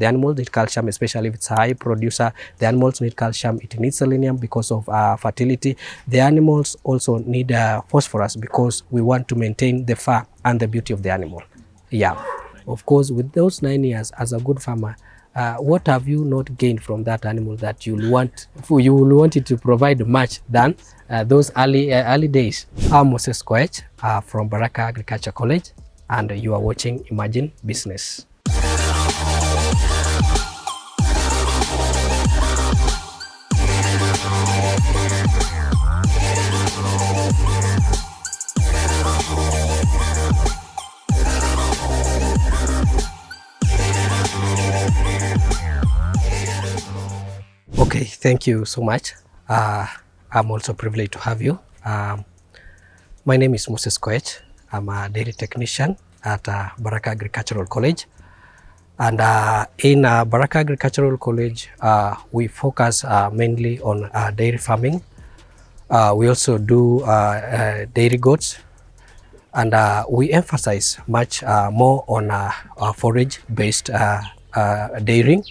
The animals need calcium, especially if it's a high producer. The animals need calcium, it needs selenium because of fertility. The animals also need phosphorus because we want to maintain the fur and the beauty of the animal. Yeah, of course, with those 9 years as a good farmer, what have you not gained from that animal that you will want it to provide much than those early days? I'm Moses Koech from Baraka Agriculture College, and you are watching Imagine Business. Okay, thank you so much. I'm also privileged to have you. My name is Moses Koech. I'm a dairy technician at Baraka Agricultural College. And in Baraka Agricultural College, we focus mainly on dairy farming. We also do dairy goats, and we emphasize much more on forage-based dairying.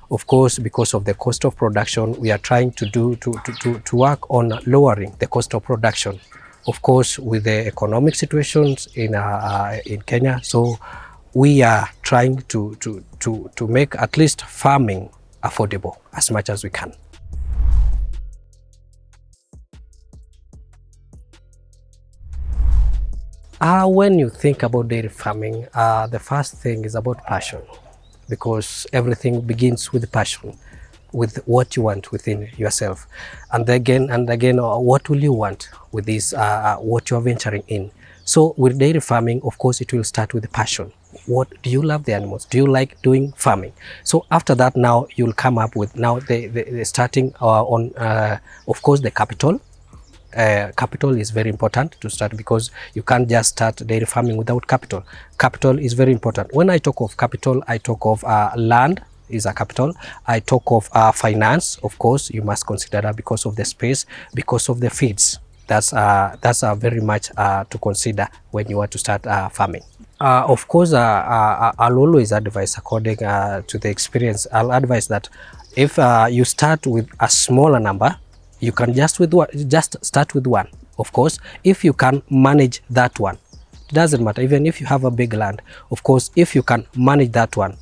Of course, because of the cost of production, we are trying to work on lowering the cost of production. Of course, with the economic situations in Kenya, so we are trying to make at least farming affordable as much as we can. When you think about dairy farming, the first thing is about passion, because everything begins with passion, with what you want within yourself. And again, what will you want with this, what you're venturing in? So with dairy farming, of course, it will start with the passion. What do you love the animals? Do you like doing farming? So after that, now you'll come up with now the starting on, of course, the capital. Capital is very important to start, because you can't just start dairy farming without capital. Capital is very important. When I talk of capital, I talk of land is a capital. I talk of finance, of course, you must consider that because of the space, because of the feeds. That's very much to consider when you want to start farming. Of course, I'll always advise, according to the experience, I'll advise that if you start with a smaller number, you can just start with one. Of course, if you can manage that one, it doesn't matter. Even if you have a big land, of course, if you can manage that one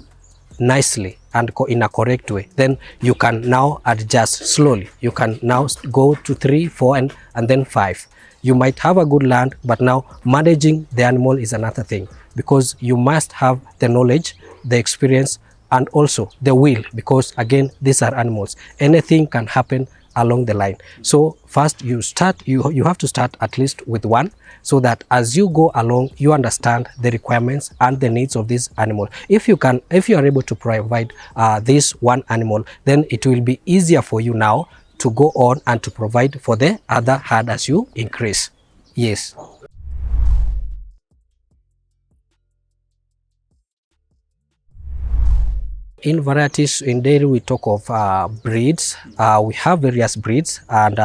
nicely and in a correct way, then you can now adjust slowly. You can now go to 3, 4, and then 5. You might have a good land, but now managing the animal is another thing, because you must have the knowledge, the experience, and also the will, because again, these are animals. Anything can happen along the line. So first you have to start at least with one, so that as you go along, you understand the requirements and the needs of this animal. If you are able to provide this one animal, then it will be easier for you now to go on and to provide for the other herd as you increase. Yes. In varieties in dairy, we talk of breeds. We have various breeds, and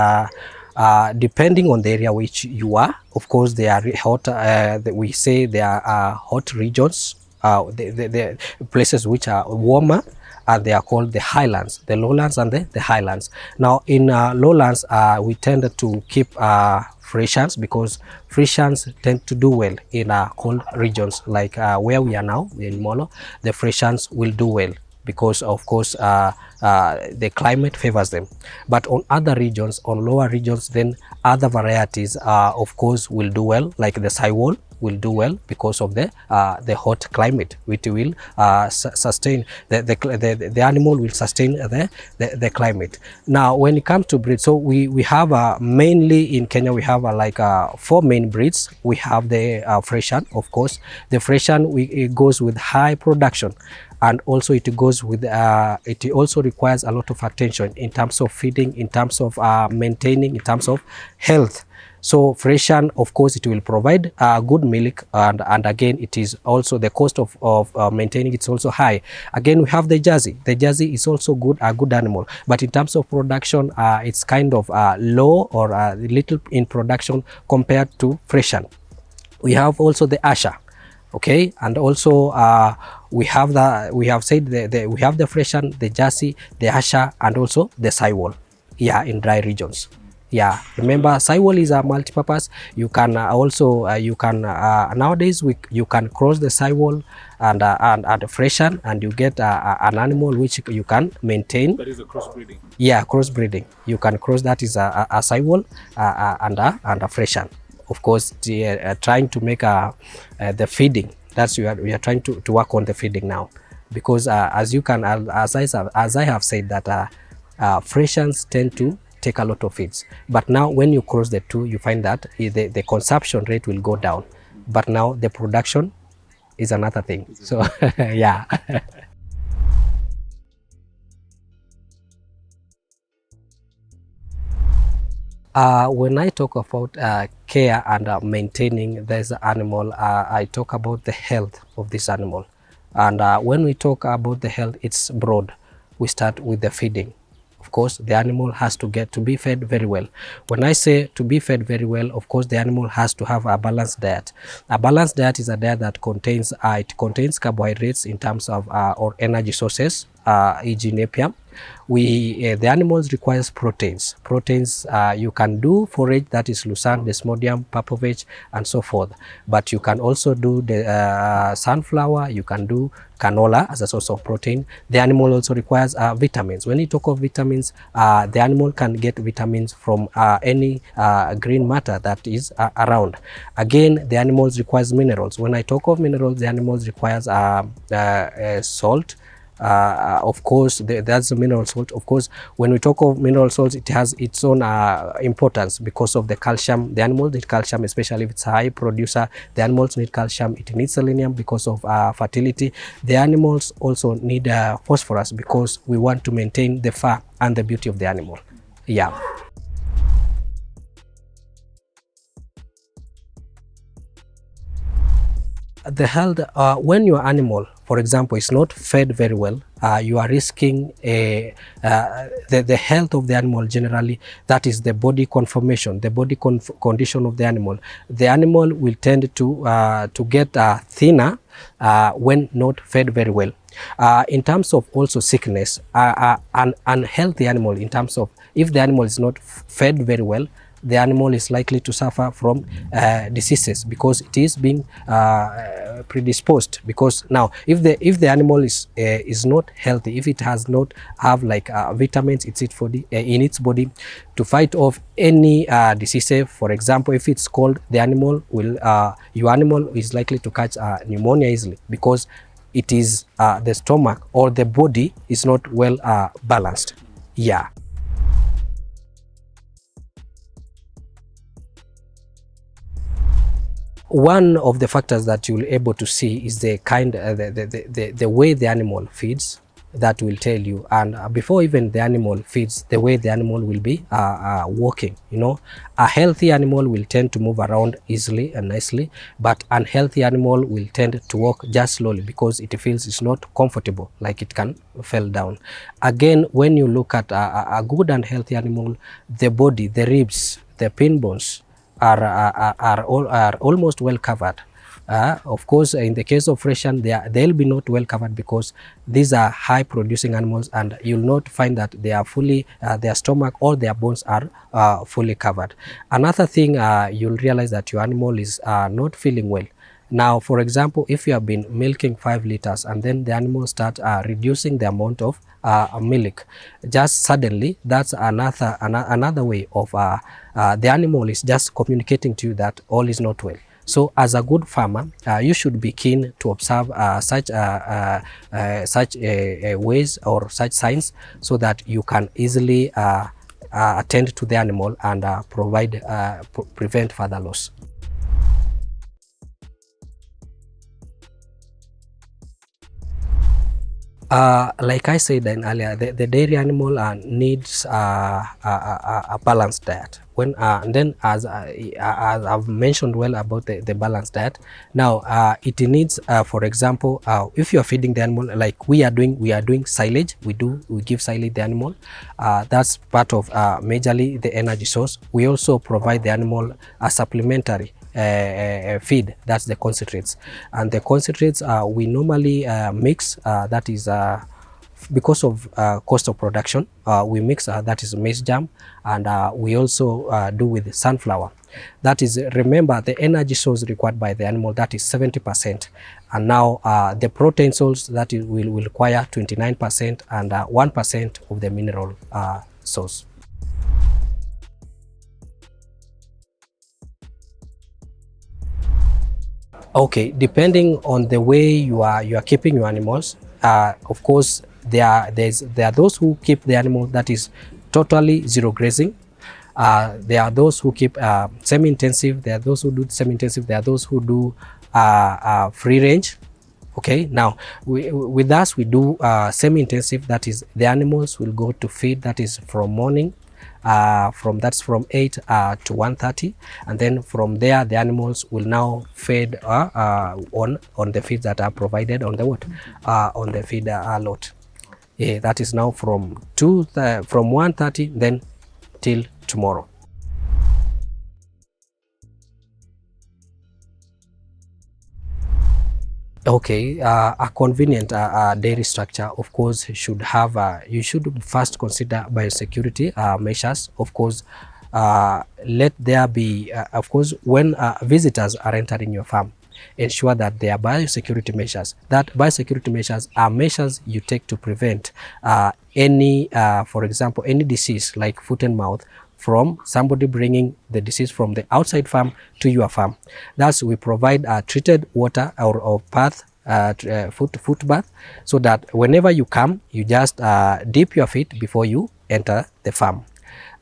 depending on the area which you are, of course, they are hot. We say they are hot regions. The places which are warmer, and they are called the highlands, the lowlands, and the highlands. Now, in lowlands, we tend to keep Frisians, because Frisians tend to do well in cold regions, like where we are now in Molo. The Frisians will do well because, of course, the climate favors them. But on other regions, on lower regions, then other varieties, of course, will do well, like the Saiwal will do well because of the hot climate, which will sustain the animal will sustain the climate. Now, when it comes to breeds, so we have mainly in Kenya we have like 4 main breeds. We have the Frisian, of course. The Frisian it goes with high production, and also it goes with it also requires a lot of attention in terms of feeding, in terms of maintaining, in terms of health. So Frisian, of course, it will provide good milk, and again, it is also the cost of maintaining it's also high. Again, we have the Jersey. The Jersey is also a good animal, but in terms of production, it's kind of low or little in production compared to Frisian. We have also the Asher. Okay, and also we have said we have the Freshian, the Jersey, the Asher, and also the Sywall. Yeah, in dry regions. Yeah, remember Sywall is a multi-purpose. You can also you can nowadays you can cross the Sywall and the Freshian, and you get an animal which you can maintain. That is a crossbreeding. Yeah, crossbreeding. You can cross, that is a Sywall and a Freshian. Of course, trying to make the feeding. That's we are trying to work on the feeding now, because as you can as I have said that Fresians tend to take a lot of feeds, but now when you cross the two, you find that the consumption rate will go down, but now the production is another thing. So yeah. When I talk about care and maintaining this animal, I talk about the health of this animal. And when we talk about the health, it's broad. We start with the feeding. Of course, the animal has to get to be fed very well. When I say to be fed very well, of course, the animal has to have a balanced diet. A balanced diet is a diet that contains it contains carbohydrates in terms of or energy sources, e.g. napier. The animals requires proteins. Proteins you can do forage, that is lucerne, desmodium, papovage, and so forth. But you can also do the sunflower. You can do canola as a source of protein. The animal also requires vitamins. When you talk of vitamins, the animal can get vitamins from any green matter that is around. Again, the animals requires minerals. When I talk of minerals, the animals requires salt. Of course, that's the mineral salt. Of course, when we talk of mineral salts, it has its own importance because of the calcium. The animals need calcium, especially if it's a high producer. The animals need calcium. It needs selenium because of fertility. The animals also need phosphorus because we want to maintain the fur and the beauty of the animal. Yeah. The health, when your animal, for example, is not fed very well, you are risking the health of the animal generally. That is the body conformation, the body condition of the animal. The animal will tend to get thinner when not fed very well. In terms of also sickness, an unhealthy animal, in terms of if the animal is not fed very well, the animal is likely to suffer from diseases because it is being predisposed. Because now if the animal is not healthy, if it has not have like vitamins in its body to fight off any diseases, for example, if it's cold, the animal will your animal is likely to catch pneumonia easily because it is the stomach or the body is not well balanced. Yeah. One of the factors that you'll able to see is the kind the way the animal feeds. That will tell you, and before even the animal feeds, the way the animal will be walking. You know, a healthy animal will tend to move around easily and nicely, but unhealthy animal will tend to walk just slowly because it feels it's not comfortable, like it can fall down. Again, when you look at a good and healthy animal, the body, the ribs, the pin bones are almost well covered. Of course, in the case of Fresian, they'll be not well covered because these are high producing animals, and you'll not find that they are fully, their stomach or their bones are fully covered. Another thing, you'll realize that your animal is not feeling well. Now, for example, if you have been milking 5 liters and then the animal start reducing the amount of milk, just suddenly, that's another way of the animal is just communicating to you that all is not well. So as a good farmer, you should be keen to observe such ways or such signs so that you can easily attend to the animal and prevent further loss. Like I said earlier, the dairy animal needs a balanced diet. And then as I've mentioned well about the balanced diet, now it needs, for example, if you are feeding the animal like we are doing silage, we give silage the animal. That's part of majorly the energy source. We also provide the animal a supplementary feed, that's the concentrates. And the concentrates we normally mix, that is because of cost of production, we mix that is maize germ, and we also do with sunflower. That is, remember, the energy source required by the animal, that is 70%, and now the protein source, that is, will require 29%, and 1% of the mineral source. Okay, depending on the way you are keeping your animals, of course there are those who keep the animal that is totally zero grazing. There are those who keep semi-intensive. There are those who do semi-intensive. There are those who do free range. Okay, now with us we do semi-intensive. That is, the animals will go to feed. That is from morning, from 8 to 1:30, and then from there the animals will now feed on the feeds that are provided on the on the feed lot. Yeah, that is now from 1:30 then till tomorrow. Okay, a convenient dairy structure, of course, should have, you should first consider biosecurity measures. Of course, let there be, of course, when visitors are entering your farm, ensure that there are biosecurity measures. That biosecurity measures are measures you take to prevent any, for example, any disease like foot and mouth from somebody bringing the disease from the outside farm to your farm. Thus, we provide treated water or bath, foot bath, so that whenever you come, you just dip your feet before you enter the farm.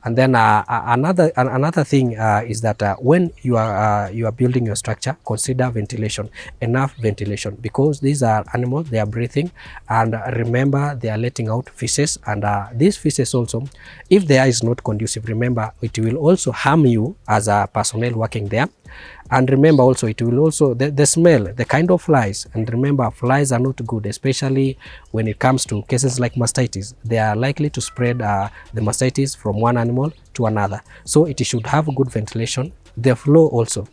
And then another thing is that when you are building your structure, consider ventilation, enough ventilation, because these are animals, they are breathing, and remember, they are letting out feces, and these feces also, if the air is not conducive, remember, it will also harm you as a personnel working there. And remember also, it will also, the smell, the kind of flies, and remember, flies are not good, especially when it comes to cases like mastitis. They are likely to spread the mastitis from one animal to another. So it should have good ventilation. The floor also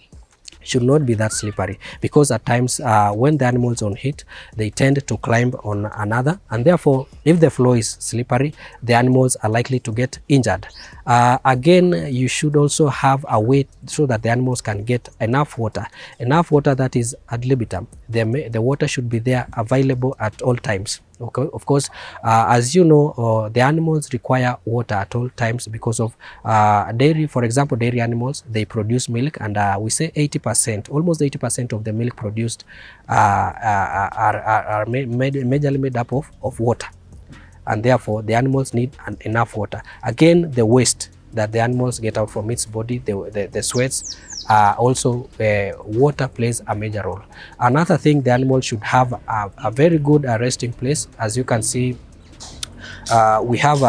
should not be that slippery, because at times when the animals on heat, they tend to climb on another, and therefore if the floor is slippery, the animals are likely to get injured. Again, you should also have a way so that the animals can get enough water that is ad libitum. The water should be there, available at all times. Okay, of course, as you know, the animals require water at all times because of dairy. For example, dairy animals, they produce milk, and we say 80%, almost 80% of the milk produced are majorly made up of water, and therefore the animals need enough water. Again, the waste that the animals get out from its body, the sweats, also water plays a major role. Another thing, the animal should have a very good resting place. As you can see, we have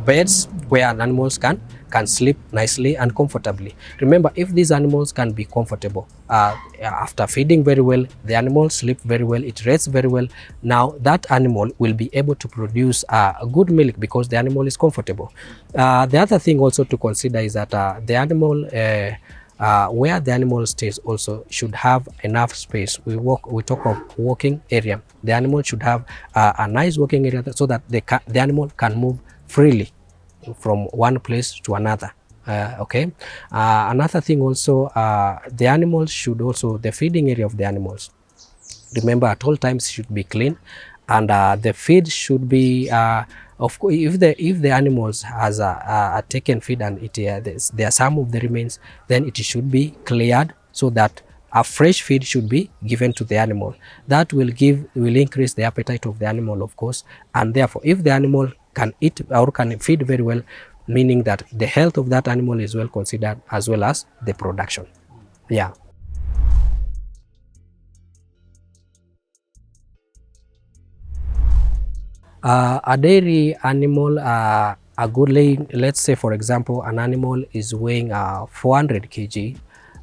beds where animals can sleep nicely and comfortably. Remember, if these animals can be comfortable after feeding very well, the animals sleep very well, it rests very well, now that animal will be able to produce a good milk because the animal is comfortable. The other thing also to consider is that the animal where the animal stays also should have enough space. We talk of walking area. The animal should have a nice walking area so that the animal can move freely from one place to another. Okay. Another thing also, the animals should also, the feeding area of the animals, remember, at all times should be clean, and the feed should be of course, if the animals has a taken feed and there are some of the remains, then it should be cleared so that a fresh feed should be given to the animal. That will increase the appetite of the animal, of course, and therefore if the animal can eat or can feed very well, meaning that the health of that animal is well considered as well as the production. Yeah. A dairy animal, a good laying, let's say for example, an animal is weighing 400 kg,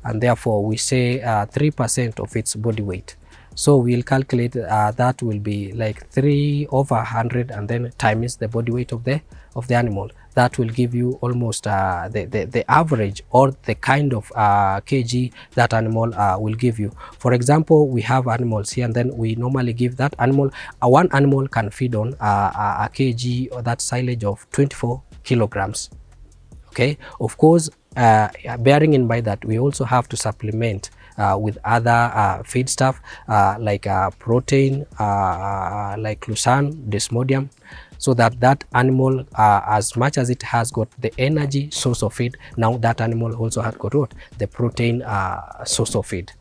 and therefore we say 3% of its body weight. So we'll calculate that will be like 3/100 and then times the body weight of the animal. That will give you almost the average or the kind of kg that animal will give you. For example, we have animals here, and then we normally give that animal, one animal can feed on a kg or that silage of 24 kilograms. Okay, of course, bearing in mind that we also have to supplement with other feed stuff like protein, like lucerne, desmodium, so that that animal, as much as it has got the energy source of feed, now that animal also has got what? The protein source of feed.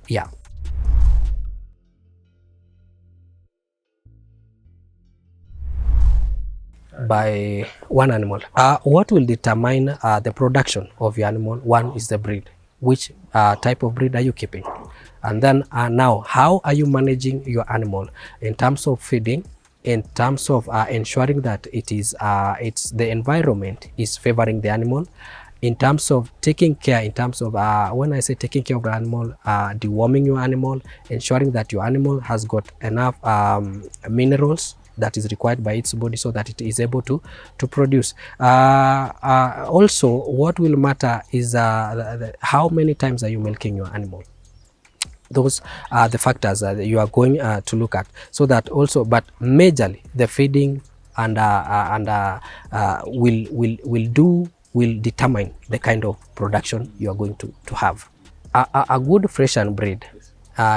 Yeah. By one animal. What will determine the production of your animal? One is the breed. Which type of breed are you keeping? And then now, how are you managing your animal in terms of feeding, in terms of ensuring that it's the environment is favoring the animal, in terms of taking care, in terms of when I say taking care of the animal, deworming your animal, ensuring that your animal has got enough minerals that is required by its body so that it is able to produce. Also, what will matter is how many times are you milking your animal. Those are the factors that you are going to look at, so that also, but majorly the feeding and will determine the kind of production you are going to have. A good Frisian breed,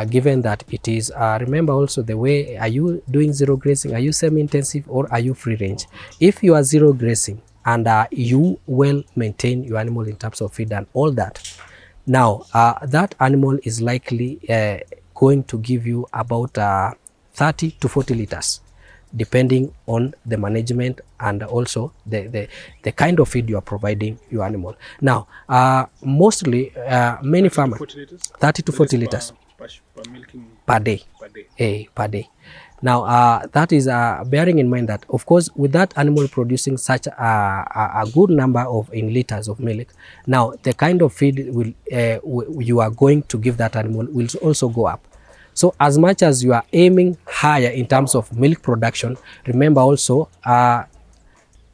given that it is, remember also the way, are you doing zero grazing, are you semi-intensive, or are you free range? If you are zero grazing and you well maintain your animal in terms of feed and all that, now that animal is likely going to give you about 30 to 40 liters, depending on the management and also the kind of feed you are providing your animal. Now, mostly many farmers, 30 to 40 liters per day. Per day. Now, that is bearing in mind that, of course, with that animal producing such a good number of in liters of milk, now the kind of feed will you are going to give that animal will also go up. So as much as you are aiming higher in terms of milk production, remember also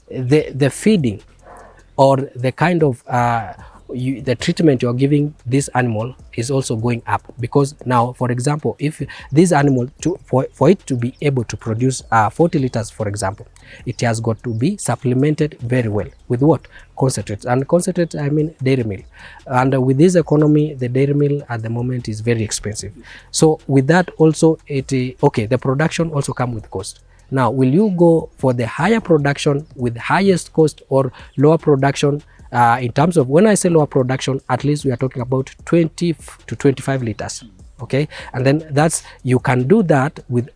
the feeding or the kind of the treatment you're giving this animal is also going up, because now, for example, if this animal for it to be able to produce 40 liters, for example, it has got to be supplemented very well with what? Concentrates. And concentrates, I mean dairy meal. And with this economy, the dairy meal at the moment is very expensive. So with that also, okay, the production also come with cost. Now, will you go for the higher production with highest cost, or lower production? In terms of, when I say lower production, at least we are talking about 20 to 25 liters. Okay, and then that's, you can do that with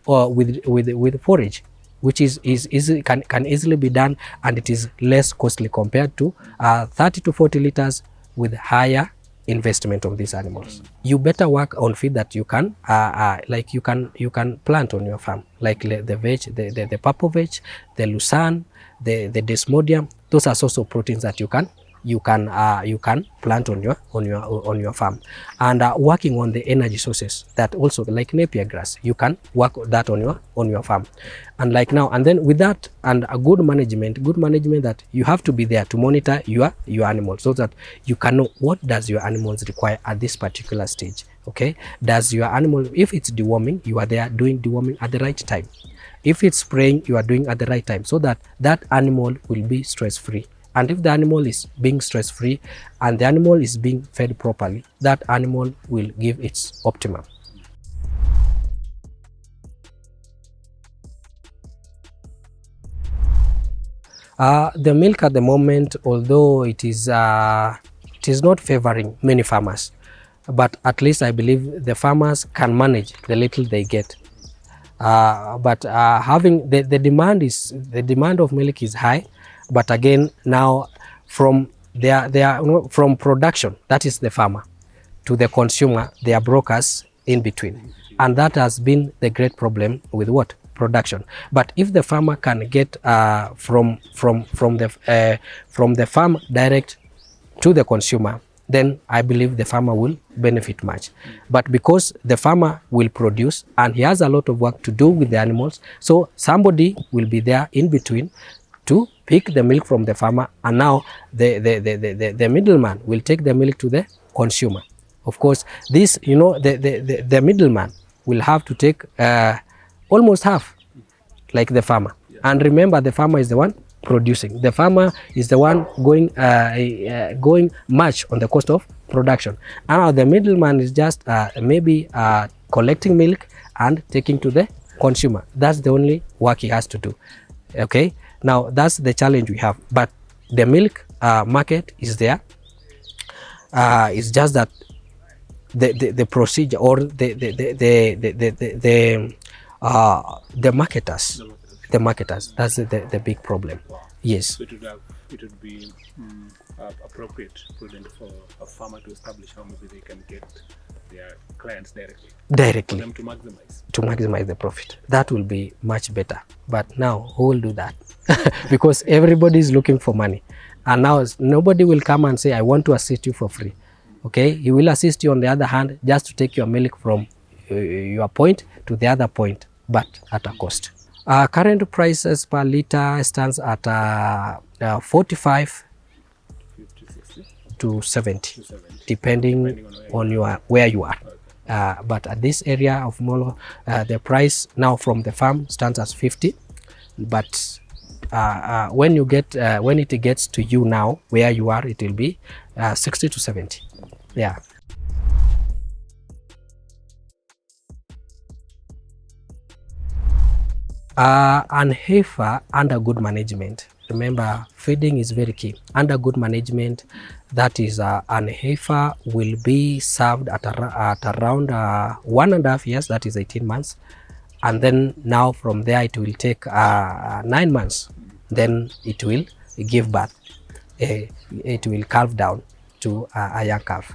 forage, which is easy, can easily be done, and it is less costly compared to 30 to 40 liters with higher investment of these animals. You better work on feed that you can like you can plant on your farm, like the veg, the purple veg, the lucerne, the desmodium. Those are source of proteins that you can plant on your farm. And working on the energy sources, that also, like napier grass, you can work that on your farm. And like now, and then with that, and a good management that you have to be there to monitor your animals, so that you can know what does your animals require at this particular stage. Okay, does your animal, if it's deworming, you are there doing deworming at the right time. If it's spraying, you are doing at the right time, so that that animal will be stress free. And if the animal is being stress free and the animal is being fed properly, that animal will give its optimum. The milk at the moment, although it is not favoring many farmers, but at least I believe the farmers can manage the little they get. But having the demand of milk is high, but again, now from from production, that is the farmer, to the consumer, there are brokers in between, and that has been the great problem with what? Production. But if the farmer can get from the farm direct to the consumer, then I believe the farmer will benefit much. But because the farmer will produce and he has a lot of work to do with the animals, so somebody will be there in between to pick the milk from the farmer, and now the middleman will take the milk to the consumer. Of course, this, the middleman will have to take almost half, like the farmer. And remember, the farmer is the one producing. The farmer is the one going much on the cost of production. And now the middleman is just maybe collecting milk and taking to the consumer. That's the only work he has to do. Okay, now that's the challenge we have. But the milk market is there. It's just that the procedure, or the marketers, that's the big problem. Yes. So it would be appropriate, prudent for a farmer to establish how maybe they can get their clients directly, for them to maximize the profit. That will be much better. But now who will do that? Because everybody is looking for money, and now nobody will come and say, I want to assist you for free. Okay, he will assist you on the other hand just to take your milk from your point to the other point, but at a cost. Current prices per liter stands at 45 to 70, depending on where you are. But at this area of Molo, the price now from the farm stands as 50. But when it gets to you now where you are, it will be 60 to 70. Yeah. An heifer under good management. Remember, feeding is very key. Under good management, that is, an heifer will be served at around 1.5 years, that is 18 months. And then now from there it will take 9 months. Then it will give birth. It will calve down to a young calf.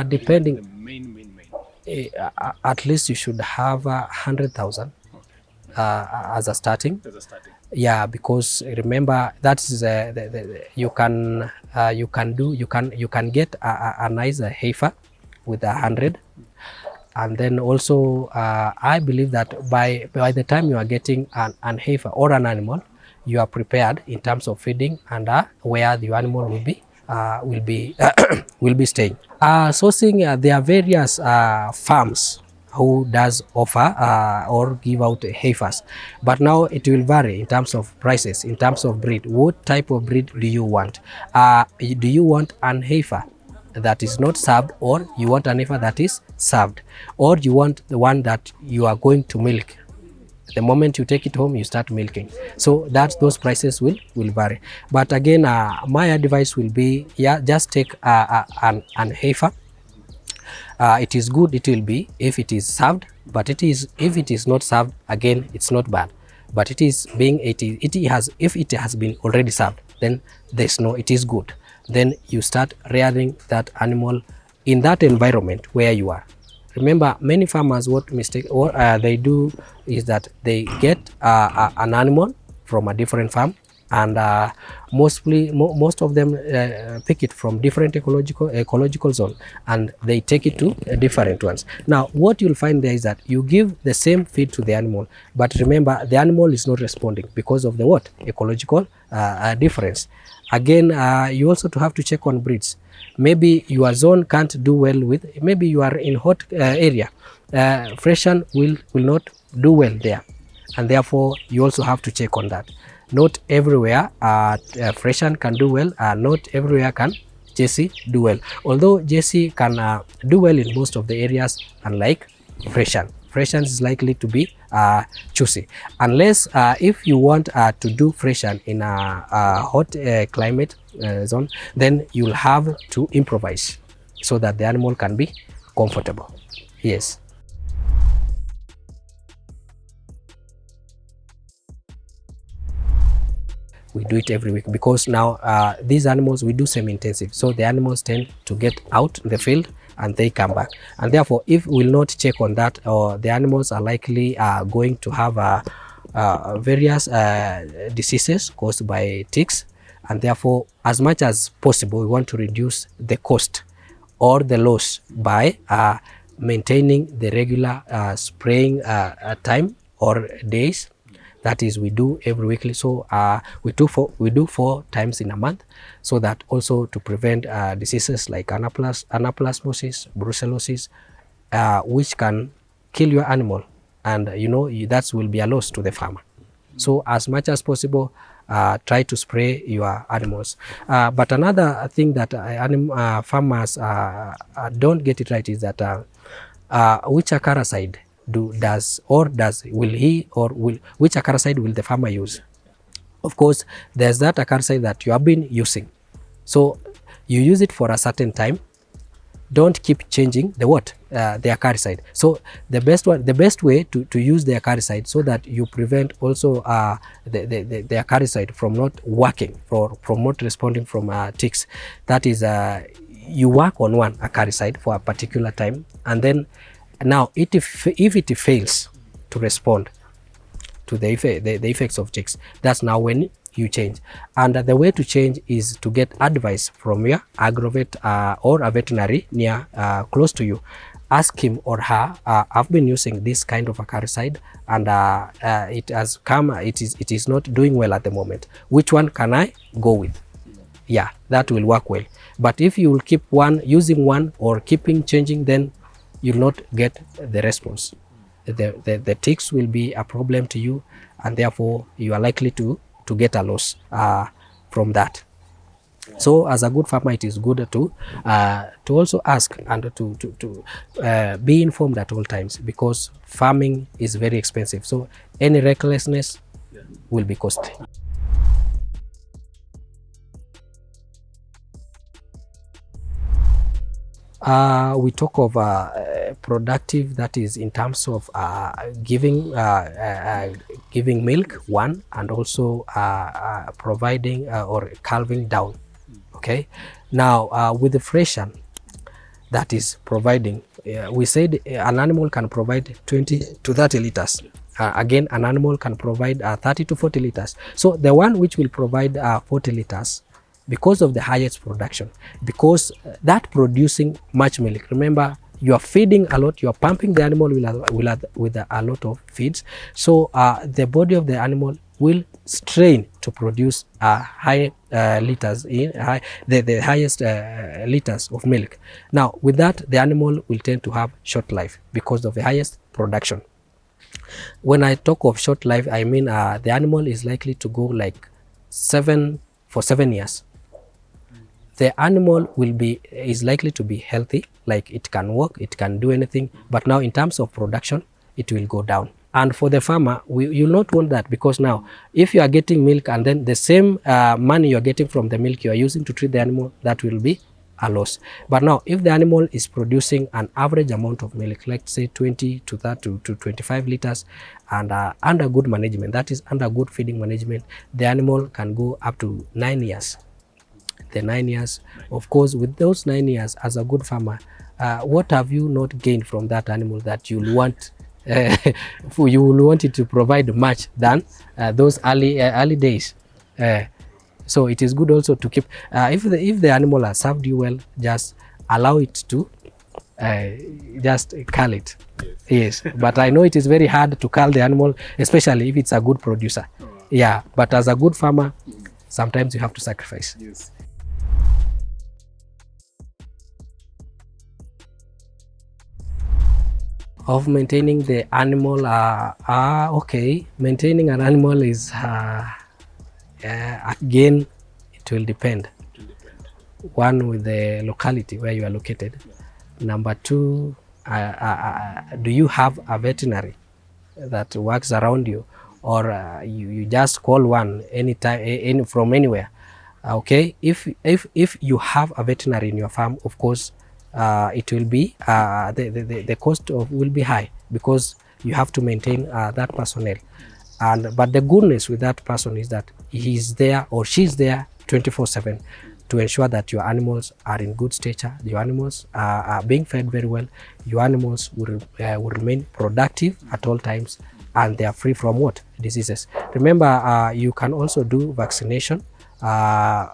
Depending, at least you should have 100,000 as a starting. Yeah, because remember that is you can get a nice heifer with 100, and then also I believe that by the time you are getting an heifer or an animal, you are prepared in terms of feeding and where the animal will be will be staying. Sourcing, there are various farms who does offer or give out heifers, but now it will vary in terms of prices, in terms of breed. What type of breed do you want? Do you want an heifer that is not served, or you want an heifer that is served, or you want the one that you are going to milk? The moment you take it home, you start milking. So those prices will vary. But again, my advice will be, just take an heifer. It is good, it will be if it is served, but if it is not served, again, it's not bad. But if it has been already served, then it is good. Then you start rearing that animal in that environment where you are. Remember, many farmers, what they do is that they get an animal from a different farm, and most of them pick it from different ecological zone, and they take it to different ones. Now, what you'll find there is that you give the same feed to the animal, but remember, the animal is not responding because of the ecological difference. Again, you also have to check on breeds. Maybe your zone can't do well with, maybe you are in hot area, freshen will not do well there, and therefore you also have to check on that. Not everywhere freshen can do well, not everywhere can Jersey do well, although Jersey can do well in most of the areas, unlike freshen. Freshen is likely to be choosy, unless if you want to do freshen in a hot climate zone, then you'll have to improvise so that the animal can be comfortable. Yes. We do it every week because now these animals, we do semi-intensive, so the animals tend to get out in the field and they come back, and therefore if we will not check on that, or the animals are likely going to have various diseases caused by ticks, and therefore, as much as possible, we want to reduce the cost or the loss by maintaining the regular spraying time or days. That is, we do every weekly. So we do 4 times in a month, so that also to prevent diseases like anaplasmosis, brucellosis, which can kill your animal, and that will be a loss to the farmer. So as much as possible, try to spray your animals. But another thing that farmers don't get it right is that which acaricide which acaricide will the farmer use? Of course, there's that acaricide that you have been using. So you use it for a certain time. Don't keep changing the acaricide. So the best way to use the acaricide, so that you prevent also the acaricide from not working, from not responding from ticks. That is, you work on one acaricide for a particular time, and then now if it fails to respond to the effects of ticks, that's now when you change. And the way to change is to get advice from your agrovet or a veterinary near close to you. Ask him or her, I've been using this kind of acaricide, and it has come, it is not doing well at the moment. Which one can I go with? Yeah, that will work well. But if you will keep using one or keeping changing, then you'll not get the response. The ticks will be a problem to you, and therefore you are likely to get a loss from that. So as a good farmer, it is good to also ask and to be informed at all times, because farming is very expensive. So any recklessness will be costly. We talk of productive, that is in terms of giving milk, one, and also providing or calving down. Okay, now with the freshen, that is providing, we said an animal can provide 20 to 30 liters. Again, an animal can provide 30 to 40 liters. So the one which will provide 40 liters, because of the highest production, because that producing much milk. Remember, you are feeding a lot, you are pumping the animal with a lot of feeds. So the body of the animal will strain to produce high liters, the highest liters of milk. Now, with that, the animal will tend to have short life because of the highest production. When I talk of short life, I mean the animal is likely to go like 7 years. The animal is likely to be healthy, like it can walk, it can do anything, but now in terms of production, it will go down. And for the farmer, you'll not want that, because now if you are getting milk and then the same money you're getting from the milk you are using to treat the animal, that will be a loss. But now if the animal is producing an average amount of milk, let's say 20 to 30 to 25 liters, and under good management, that is under good feeding management, the animal can go up to 9 years. The 9 years, of course, with those 9 years as a good farmer, what have you not gained from that animal that you'll want? You will want it to provide much than those early days. So it is good also to keep. If the animal has served you well, just allow it to just cull it. Yes, but I know it is very hard to cull the animal, especially if it's a good producer. Yeah, but as a good farmer, sometimes you have to sacrifice. Yes. Of maintaining the animal, okay, maintaining an animal is again, it will depend. One, with the locality where you are located. Number two, do you have a veterinary that works around you, or you just call one anytime, from anywhere? Okay, if you have a veterinary in your farm, of course, it will be the cost will be high, because you have to maintain that personnel. But the goodness with that person is that he is there or she is there 24/7 to ensure that your animals are in good stature, your animals are being fed very well, your animals will remain productive at all times, and they are free from what? Diseases. Remember, you can also do vaccination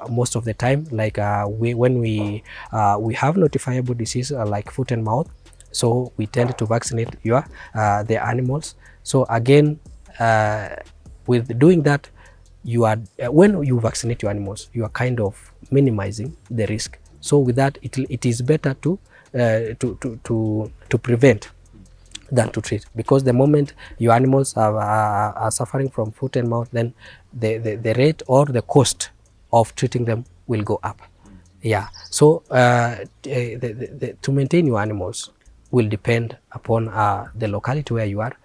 most of the time, like when we have notifiable disease like foot and mouth, so we tend to vaccinate the animals. So again, with doing that, you are when you vaccinate your animals, you are kind of minimizing the risk. So with that, it is better to prevent than to treat, because the moment your animals are suffering from foot and mouth, then the rate or the cost of treating them will go up. Yeah. So to maintain your animals will depend upon the locality where you are.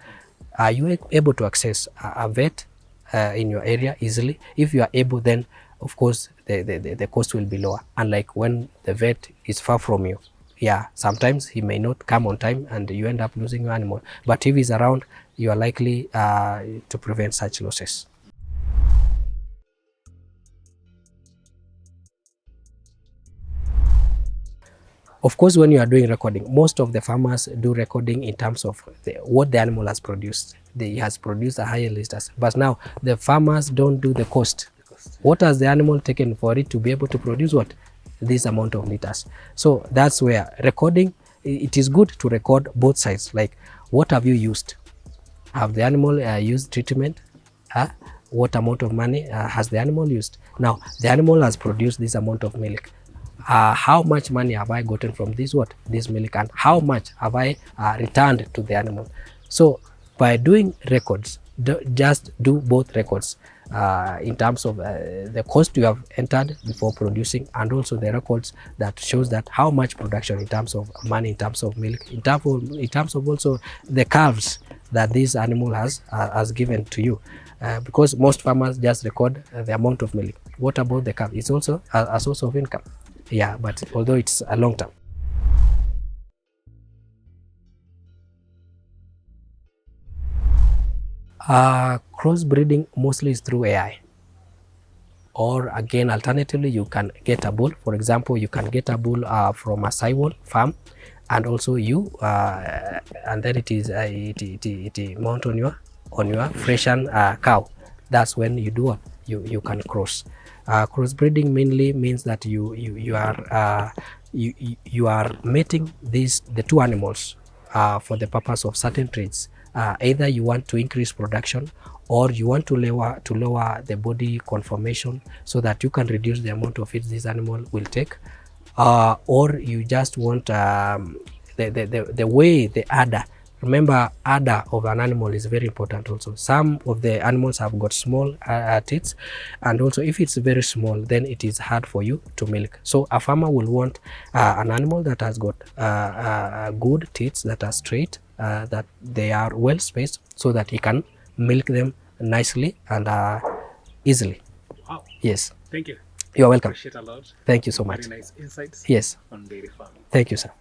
Are you able to access a vet in your area easily? If you are able, then of course the cost will be lower, unlike when the vet is far from you. Yeah, sometimes he may not come on time and you end up losing your animal, but if he's around, you are likely to prevent such losses. Of course, when you are doing recording, most of the farmers do recording in terms of what the animal has produced. He has produced a higher liters, but now the farmers don't do the cost. What has the animal taken for it to be able to produce what? This amount of liters. So that's where recording, it is good to record both sides. Like, what have you used? Have the animal used treatment? What amount of money has the animal used? Now, the animal has produced this amount of milk. How much money have I gotten from this milk, and how much have I returned to the animal? So by doing records, just do both records in terms of the cost you have entered before producing, and also the records that shows that how much production in terms of money, in terms of milk, in terms of also the calves that this animal has given to you. Because most farmers just record the amount of milk. What about the calf? It's also a source of income. Yeah, but although it's a long term. Crossbreeding mostly is through AI. Or again, alternatively, you can get a bull. For example, you can get a bull from a Saiwal farm, and also and then it mount on your Frisian cow. That's when you do what? You can cross. Crossbreeding mainly means that you are mating the two animals for the purpose of certain traits. Either you want to increase production, or you want to lower the body conformation so that you can reduce the amount of feed this animal will take, or you just want the way the udder. Remember, udder of an animal is very important also. Some of the animals have got small teats, and also if it's very small, then it is hard for you to milk. So a farmer will want an animal that has got good teats, that are straight, that they are well spaced, so that he can milk them nicely and easily. Wow. Yes. Thank you. You are welcome. Appreciate a lot. Thank you so much. Very nice insights. Yes. On dairy farming. Thank you, sir.